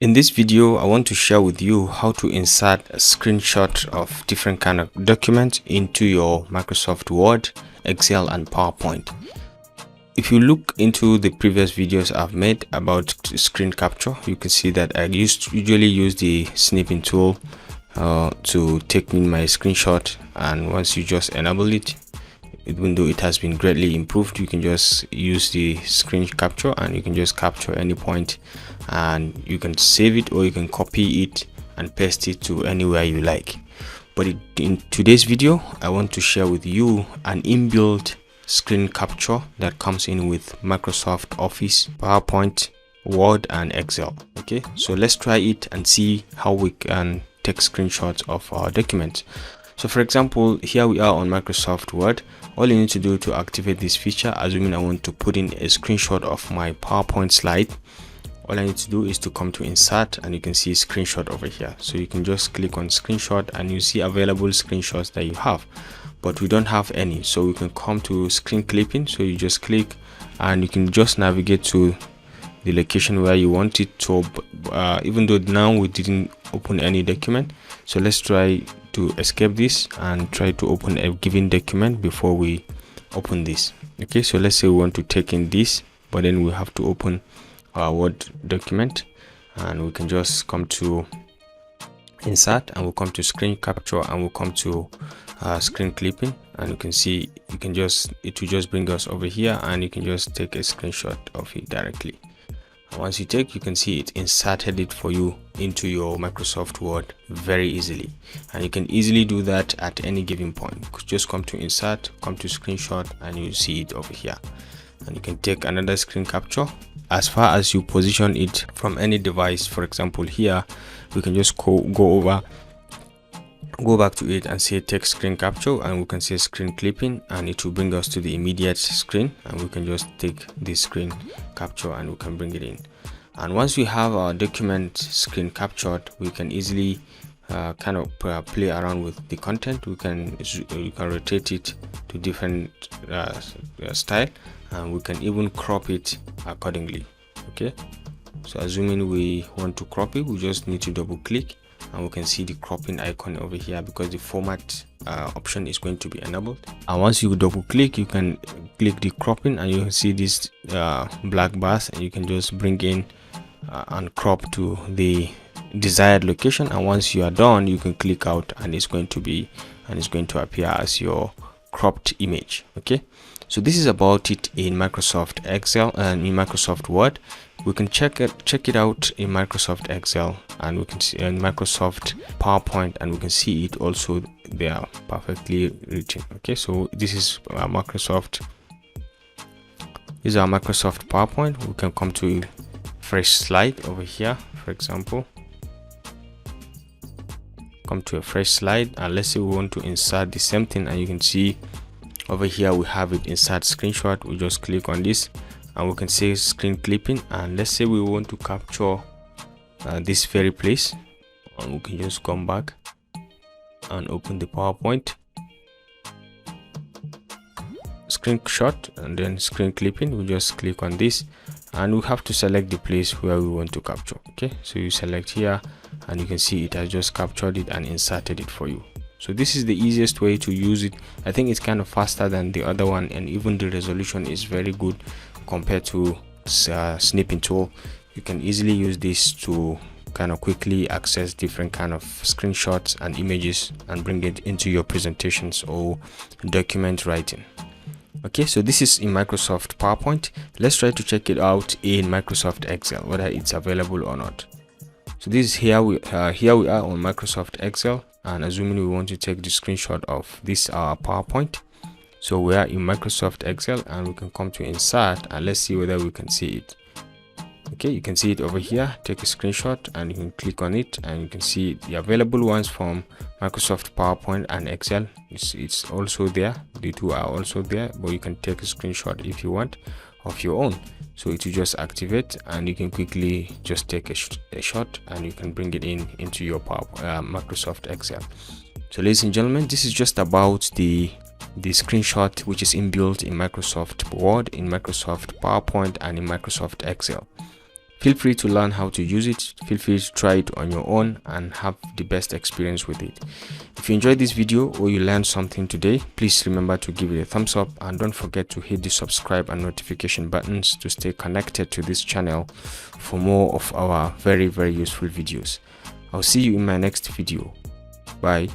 In this video, I want to share with you how to insert a screenshot of different kind of documents into your Microsoft Word, Excel and PowerPoint. If you look into the previous videos I've made about screen capture, you can see that I usually use the snipping tool to take in my screenshot, and once you just enable it, even though it has been greatly improved, you can just use the screen capture and you can just capture any point and you can save it, or you can copy it and paste it to anywhere you like. But in today's video, I want to share with you an inbuilt screen capture that comes in with Microsoft Office, PowerPoint, Word and Excel. Okay, so let's try it and see how we can take screenshots of our documents. So for example, here we are on Microsoft Word. All you need to do to activate this feature, assuming I want to put in a screenshot of my PowerPoint slide, all I need to do is to come to insert and you can see screenshot over here. So you can just click on screenshot and you see available screenshots that you have, but we don't have any. So we can come to screen clipping. So you just click and you can just navigate to the location where you want it to, even though now we didn't open any document. So let's try to escape this and try to open a given document before we open this. Okay, so let's say we want to take in this, but then we have to open our Word document, and we can just come to insert and we'll come to screen capture and we'll come to screen clipping, and you can see it will just bring us over here and you can just take a screenshot of it directly. And once you take, you can see it inserted it for you into your Microsoft Word very easily, and you can easily do that at any given point. Just come to insert, come to screenshot, and you see it over here, and you can take another screen capture as far as you position it from any device. For example, here we can just go back to it and say take screen capture, and we can say screen clipping, and it will bring us to the immediate screen, and we can just take this screen capture and we can bring it in. And once we have our document screen captured, we can easily play around with the content. You can rotate it to different style, and we can even crop it accordingly. Okay, so assuming we want to crop it, we just need to double click and we can see the cropping icon over here, because the format option is going to be enabled. And once you double click, you can click the cropping and you can see this black bars, and you can just bring in and crop to the desired location. And once you are done, you can click out and it's going to appear as your cropped image. Okay, so this is about it in Microsoft Excel and in Microsoft Word. We can check it out in Microsoft Excel, and we can see in Microsoft PowerPoint, and we can see it also there perfectly written. Okay, so this is our Microsoft PowerPoint. We can come to fresh slide over here. For example, come to a fresh slide, and let's say we want to insert the same thing, and you can see over here we have it insert screenshot. We just click on this and we can say screen clipping, and let's say we want to capture this very place, and we can just come back and open the PowerPoint screenshot and then screen clipping. We just click on this and we have to select the place where we want to capture. Okay, so you select here and you can see it has just captured it and inserted it for you. So this is the easiest way to use it. I think it's kind of faster than the other one, and even the resolution is very good compared to snipping tool. You can easily use this to kind of quickly access different kind of screenshots and images and bring it into your presentations or document writing. Okay, so this is in Microsoft PowerPoint. Let's try to check it out in Microsoft Excel, whether it's available or not. So this is here we are on Microsoft Excel, and assuming we want to take the screenshot of this PowerPoint. So we are in Microsoft Excel and we can come to insert, and let's see whether we can see it. Okay, you can see it over here. Take a screenshot and you can click on it, and you can see the available ones from Microsoft PowerPoint and Excel. It's also there. The two are also there, but you can take a screenshot if you want of your own. So it will just activate, and you can quickly just take a shot and you can bring it into your Microsoft Excel. So ladies and gentlemen, this is just about the screenshot which is inbuilt in Microsoft Word, in Microsoft PowerPoint and in Microsoft Excel. Feel free to learn how to use it. Feel free to try it on your own and have the best experience with it. If you enjoyed this video or you learned something today, please remember to give it a thumbs up and don't forget to hit the subscribe and notification buttons to stay connected to this channel for more of our very useful videos. I'll see you in my next video. Bye.